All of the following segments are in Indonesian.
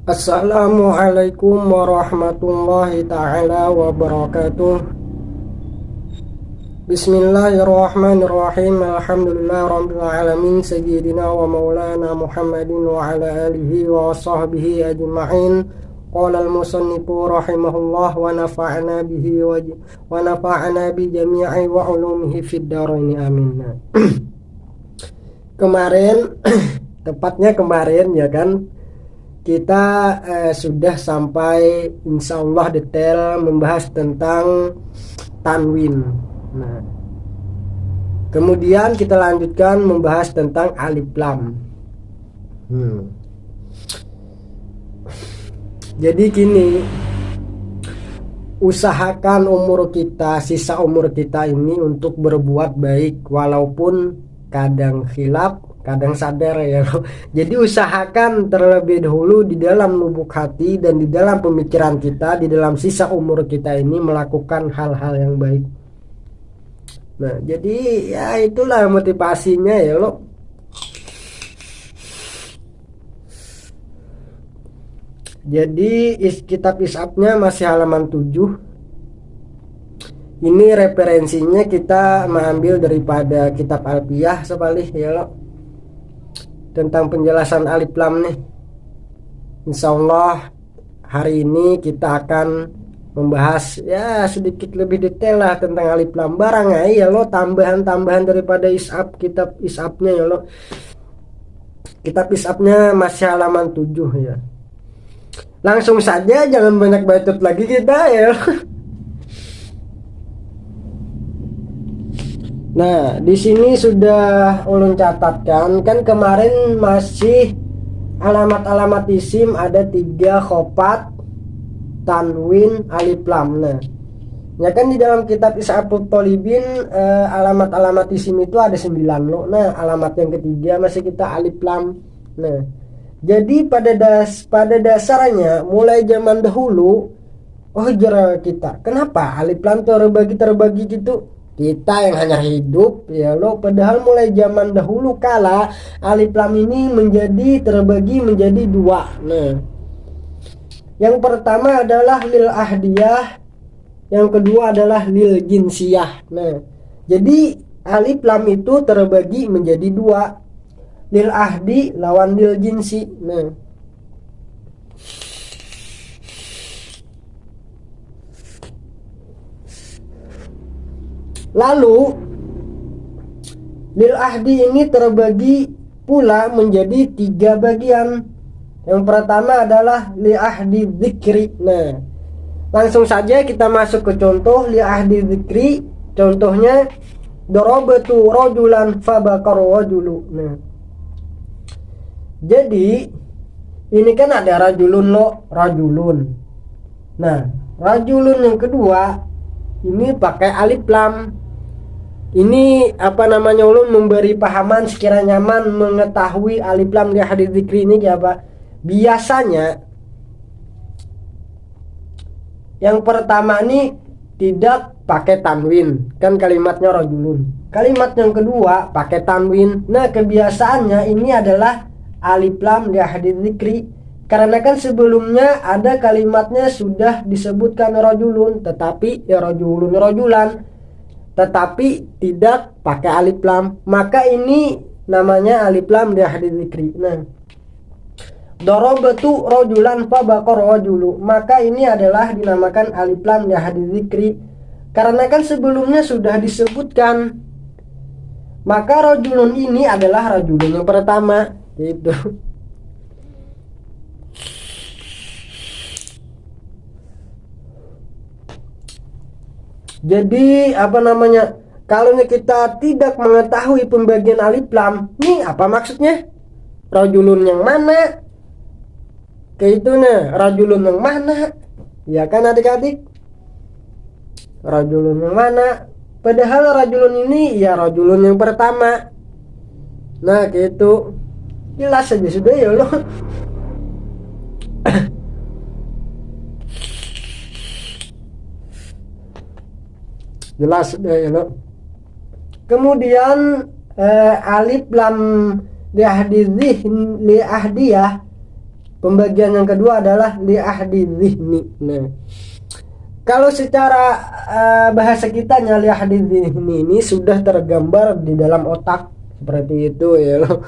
Assalamualaikum warahmatullahi ta'ala wabarakatuh. Bismillahirrahmanirrahim. Alhamdulillah rabbil alamin, sayyidina wa maulana Muhammadin wa ala alihi wa sahbihi ajma'in. Qala al-musannifu rahimahullah wa nafa'ana bihi wa nafa'ana bi jami'i wa ulumihi fid dharain amin. Kemarin tepatnya kemarin ya kan, kita sudah sampai insya Allah detail membahas tentang tanwin. Nah, kemudian kita lanjutkan membahas tentang alif lam. Jadi gini, usahakan sisa umur kita ini untuk berbuat baik, walaupun kadang khilaf, kadang sadar ya. Jadi usahakan terlebih dahulu di dalam lubuk hati dan di dalam pemikiran kita, di dalam sisa umur kita ini melakukan hal-hal yang baik. Nah, jadi ya itulah motivasinya ya lo. Jadi kitab isapnya masih halaman 7. Ini referensinya kita mengambil daripada kitab Alfiyah Sapalih ya lo, tentang penjelasan alif lam nih. Insya Allah hari ini kita akan membahas ya sedikit lebih detail lah tentang alif lam. Barangkali ya lo tambahan-tambahan daripada kitab isapnya ya lo. Kitab isapnya masih halaman 7 ya. Langsung saja, jangan banyak bacot lagi kita ya. Nah, di sini sudah ulun catatkan kan, kemarin masih alamat-alamat isim ada 3, khofat, tanwin, alif lam. Nah, ya kan di dalam kitab Is'afut Tholibin alamat-alamat isim itu ada 9 loh. Nah, alamat yang ketiga masih kita alif lam. Nah, jadi pada dasarnya mulai zaman dahulu kita kenapa alif lam terbagi gitu, kita yang hanya hidup ya lo, padahal mulai zaman dahulu kala alif lam ini terbagi menjadi 2. Nah, yang pertama adalah lil ahdiyah, yang kedua adalah lil jinsiyah. Nah, jadi alif lam itu terbagi menjadi 2, lil ahdi lawan lil jinsi. Nah, lalu lil ahdi ini terbagi pula menjadi 3 bagian. Yang pertama adalah li ahdi dzikri. Nah, langsung saja kita masuk ke contoh li ahdi dzikri. Contohnya darabatu rajulan fabakar rajulu. Nah, jadi ini kan ada rajulun. Nah, rajulun yang kedua ini pakai alif lam. Ini ulun memberi pahaman sekiranya nyaman mengetahui alif lam di hadits dzikri ini kayak apa. Biasanya yang pertama ini tidak pakai tanwin, kan kalimatnya rajulun. Kalimat yang kedua pakai tanwin. Nah, kebiasaannya ini adalah alif lam di hadits dzikri, karena kan sebelumnya ada kalimatnya sudah disebutkan rajulun, tetapi ya rajulan, tetapi tidak pakai alif lam, maka ini namanya alif lam di hadits dzikri. Nah, darabatu rajulan fabakar rajulu, maka ini adalah dinamakan alif lam di hadits dzikri, karena kan sebelumnya sudah disebutkan. Maka rajulun ini adalah rajulun yang pertama gitu. Jadi kalau kita tidak mengetahui pembagian alif lam, nih apa maksudnya? Rajulun yang mana? Kayak itu nah, rajulun yang mana? Ya kan adik-adik? Rajulun yang mana? Padahal rajulun ini ya rajulun yang pertama. Nah, kayak itu. Jelas saja sudah ya loh. Jelas sudah ya loh. Kemudian alif lam li ahdiyah Pembagian yang kedua adalah li ahdi dzihni. Nah, kalau secara bahasa kitanya li ahdi dzihni ini sudah tergambar di dalam otak seperti itu ya loh.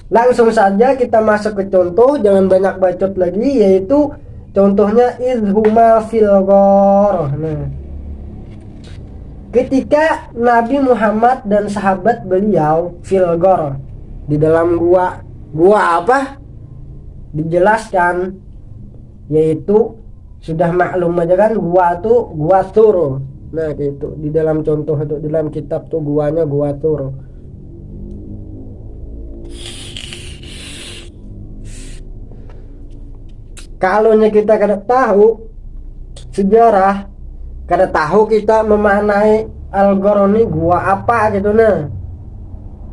Langsung saja kita masuk ke contoh, jangan banyak bacot lagi, yaitu contohnya idhuma fil ghar. Nah, ketika Nabi Muhammad dan sahabat beliau fil ghar, di dalam gua apa? Dijelaskan, yaitu sudah maklum aja kan, gua tuh gua Tsur. Nah gitu, di dalam contoh itu di dalam kitab tuh guanya gua Tsur. Kalau kita kada tahu sejarah, kada tahu kita memaknai Al-Ghar ini gua apa gitu. Nah,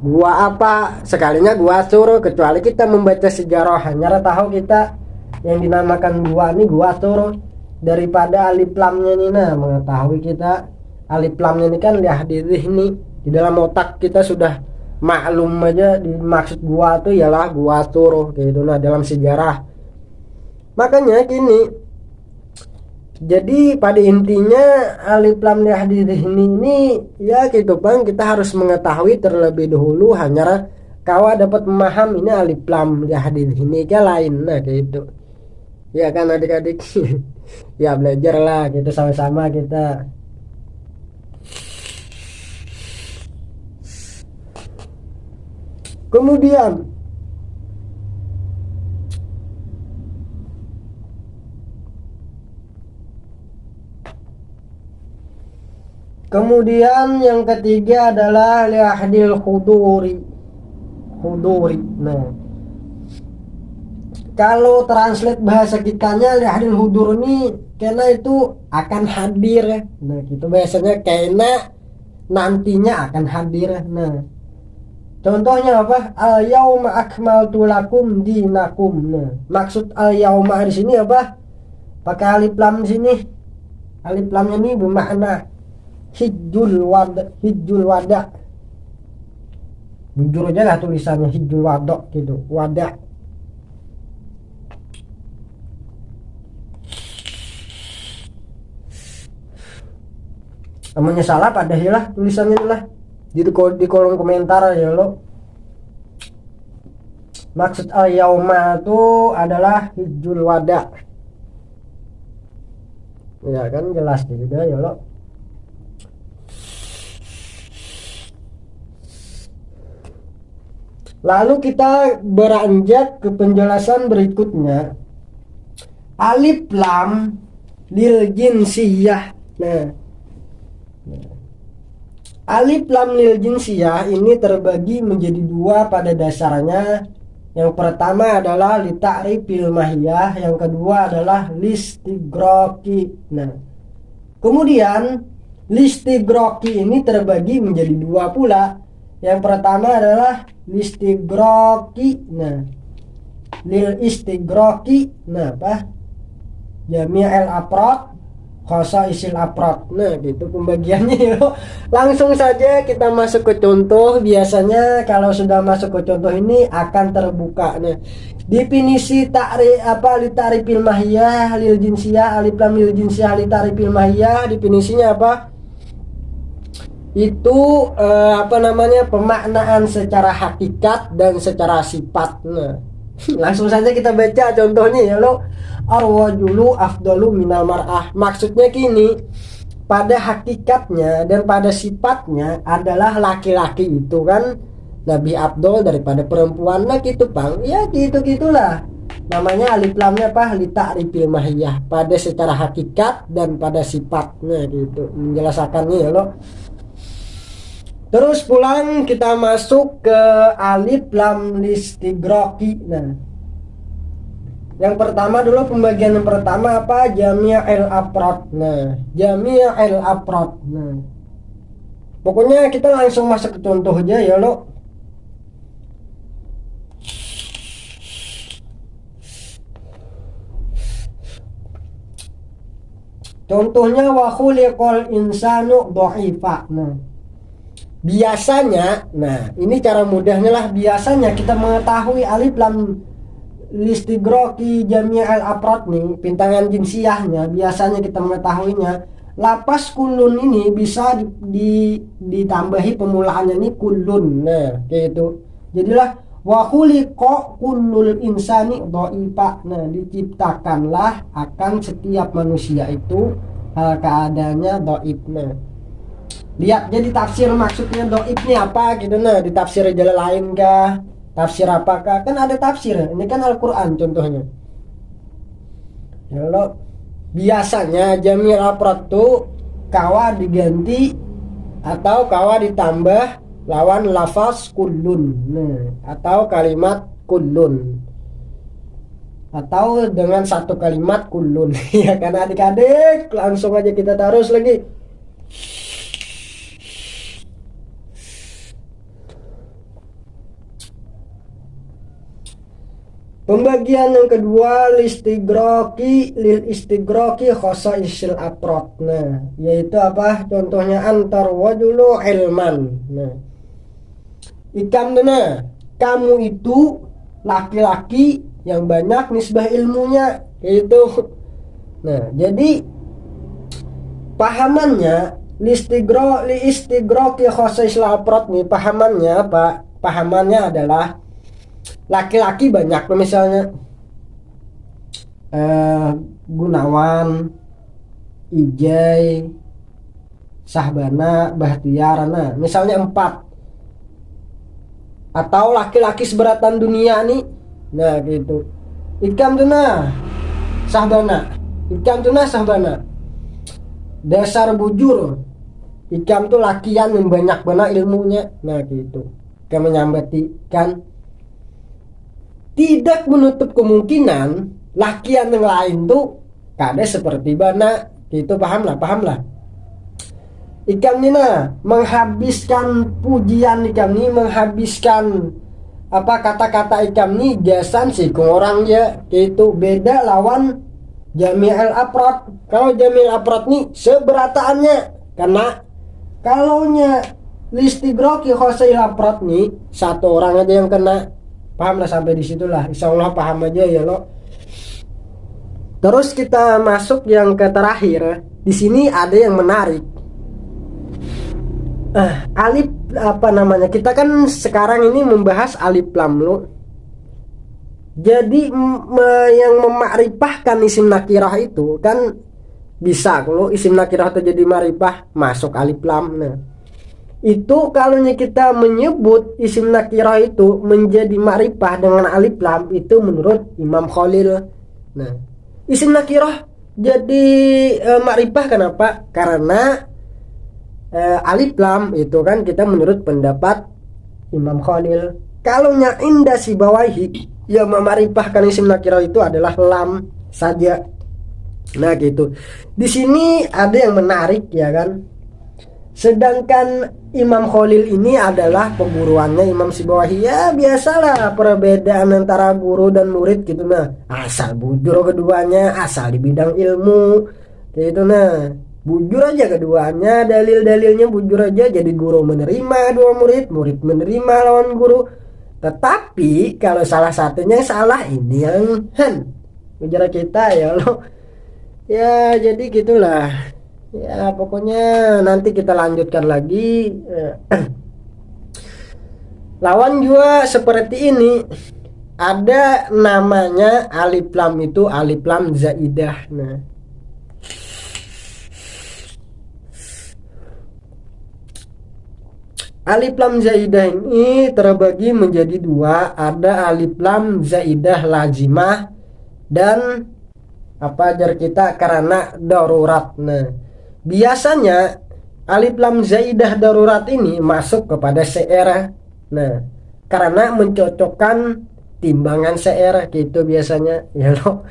gua apa sekalinya gua Tsur, kecuali kita membaca sejarah hanya tahu kita yang dinamakan gua ini gua Tsur daripada alif lamnya ini. Nah, mengetahui kita alif lamnya ini kan li ahdi dzihni, di dalam otak kita sudah maklum aja dimaksud gua tuh ialah gua Tsur gitu. Nah, dalam sejarah makanya gini, jadi pada intinya alif lam li ahdi dzihni ini ya gitu bang, kita harus mengetahui terlebih dahulu hanya kawa dapat memaham ini alif lam li ahdi dzihni ke lain. Nah gitu ya kan adik-adik. Ya belajar lah gitu sama-sama kita. Kemudian yang ketiga adalah li ahdil huduri. Nah, kalau translate bahasa kitanya li ahdil hudur ini kena itu akan hadir ya. Nah, gitu biasanya kena nantinya akan hadir. Nah, contohnya apa? Al yauma akmaltu lakum dinakum. Nah, maksud al yauma di sini apa? Pakai alif lam di sini. Alif lamnya ini bermakna hijjul wada. Jujur aja lah tulisannya hijjul wada gitu, wada. Namanya salah pada hilah tulisannya lah di kolom komentar ya lo. Maksud al yauma itu adalah hijjul wada ya kan, jelas juga ya lo. Lalu kita beranjak ke penjelasan berikutnya, alif lam lil jinsiyah. Nah, alif lam lil jinsiyah ini terbagi menjadi dua pada dasarnya. Yang pertama adalah li ta'rifil mahiyah, yang kedua adalah listigroki. Nah, kemudian listigroki ini terbagi menjadi dua pula. Yang pertama adalah listigroki. Nah, lil istigroki. Nah, apa? Jami' al afrad, khosa isil afrad. Nah, gitu pembagiannya yuk. Langsung saja kita masuk ke contoh. Biasanya kalau sudah masuk ke contoh ini akan terbuka. Nah, definisi li ta'rifil mahiyah lil jinsiyah, alif lam lil jinsiyah li ta'rifil mahiyah, definisinya apa? Itu pemaknaan secara hakikat dan secara sifat. Nah, langsung saja kita baca contohnya ya lo. Arwajulu afdalu minal mar'ah. Maksudnya gini, pada hakikatnya dan pada sifatnya adalah laki-laki itu kan lebih afdol daripada perempuan. Nah gitu bang, ya gitu-gitulah. Namanya alif lamnya apa? Li ta'rifil mahiyah, pada secara hakikat dan pada sifatnya gitu, menjelaskannya ya lo. Terus pulang kita masuk ke alif lam listigroki. Nah, yang pertama dulu pembagian yang pertama apa? Jami' al afrad. Nah, jami' al afrad. Nah, pokoknya kita langsung masuk ke contoh aja ya lo. Contohnya wa khuliqal insanu dha'ifa. Nah, biasanya, nah ini cara mudahnya lah, biasanya kita mengetahui alif lam listigroki jami' al afrod nih, pintangan jinsiahnya biasanya kita mengetahuinya lapas kulun ini bisa ditambahi pemulaannya nih kulun. Nah kayak itu, jadilah wa khuliqa kullul insani dhaifa. Nah diciptakanlah akan setiap manusia itu keadaannya dhaif. Nah lihat jadi tafsir maksudnya dhaif ini apa gitu. Nah ditafsir jalan lain kah, tafsir apakah, kan ada tafsir, ini kan Al-Quran contohnya. Kalau biasanya jamil afrad tuh kawa diganti atau kawa ditambah lawan lafaz kullun, nah, atau kalimat kullun, atau dengan satu kalimat kullun. Ya kan adik-adik, langsung aja kita taruh lagi. Pembagian yang kedua lil istigroki khosaisil afrod. Nah yaitu apa contohnya, antar wajulu ilman. Nah ikam nah kamu itu laki-laki yang banyak nisbah ilmunya itu. Nah jadi pahamannya li istigroki khosaisil afrod nih, pahamannya apa? Pahamannya adalah laki-laki banyak, misalnya Gunawan, Ijai, Sahbana, Bahtiar, nah misalnya 4, atau laki-laki seberatan dunia nih. Nah gitu, ikam tuna Sahbana, ikam tuna Sahbana, dasar bujur, ikam tuh lakian yang banyak banget ilmunya. Nah gitu, kami nyambati kan tidak menutup kemungkinan lakian yang lain tuh kada seperti bana gitu. Paham lah. Ikam ini menghabiskan pujian, ikam ini menghabiskan apa kata-kata ikam ini jasan sih ke orang ya gitu. Beda lawan jami'il afrad. Kalau jami'il afrad nih seberataannya, karena kalaunya listigroki khosail afrad nih satu orang aja yang kena. Paham lah sampai di situlah, insya Allah paham aja ya lo. Terus kita masuk yang ke terakhir. Di sini ada yang menarik. Alif apa namanya? Kita kan sekarang ini membahas alif lam lo. Jadi yang memakrifahkan isim nakirah itu kan bisa kalau isim nakirah itu jadi makrifah masuk alif lam. Nah itu kalau kita menyebut isim nakirah itu menjadi makrifah dengan alif lam itu menurut Imam Khalil. Nah isim nakirah jadi makrifah kenapa? Karena alif lam itu kan kita menurut pendapat Imam Khalil. Kalau indah si bawahi yang memakrifahkan isim nakirah itu adalah lam saja. Nah gitu. Di sini ada yang menarik ya kan. Sedangkan Imam Khalil ini adalah pemburuannya Imam Sibawahi. Ya biasalah perbedaan antara guru dan murid gitu nah. Asal bujur keduanya, asal di bidang ilmu gitu nah. Bujur aja keduanya, dalil-dalilnya bujur aja, jadi guru menerima dua murid, murid menerima lawan guru. Tetapi kalau salah satunya salah, ini yang ujar kita ya lo. Ya jadi gitulah. Ya pokoknya nanti kita lanjutkan lagi. Lawan juga seperti ini. Ada namanya alif lam itu alif lam zaidah. Nah alif lam zaidah ini terbagi menjadi dua. Ada alif lam zaidah lazimah dan apa ajar kita karena darurat. Nah biasanya alif lam zaidah darurat ini masuk kepada syair. Nah karena mencocokkan timbangan syair gitu biasanya ya loh.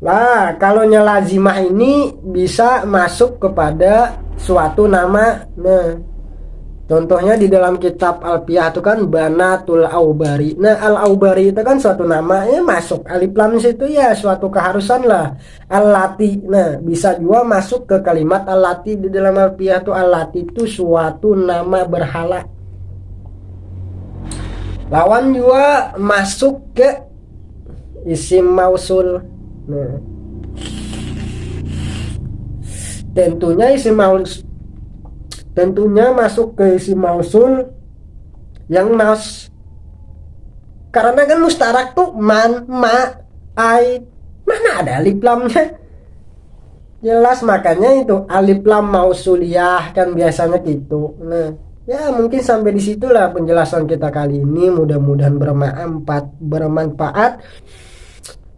Lah kalau lazimah ini bisa masuk kepada suatu nama. Nah contohnya di dalam kitab Alfiyah itu kan Banatul Aubari. Nah Al-Aubari itu kan suatu nama, masuk alif lam situ ya suatu keharusan lah. Al-Lati. Nah bisa juga masuk ke kalimat Al-Lati di dalam Alfiyah itu. Al-Lati itu suatu nama berhala. Lawan juga masuk ke isim mausul. Nah, tentunya masuk ke isim mausul yang nas, karena kan mustarak tuh man, ma, ai, mana ada alif lamnya. Jelas, makanya itu alif lam mausuliyah kan biasanya gitu. Nah, ya mungkin sampai disitulah penjelasan kita kali ini. Mudah-mudahan bermanfaat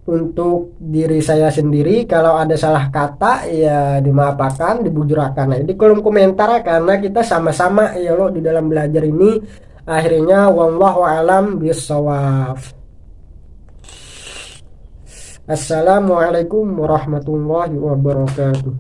untuk diri saya sendiri. Kalau ada salah kata ya dimaafkan, dibujurakan. Nah, di kolom komentar, karena kita sama-sama ya lo di dalam belajar ini. Akhirnya wallahu alam bisawab. Assalamualaikum warahmatullahi wabarakatuh.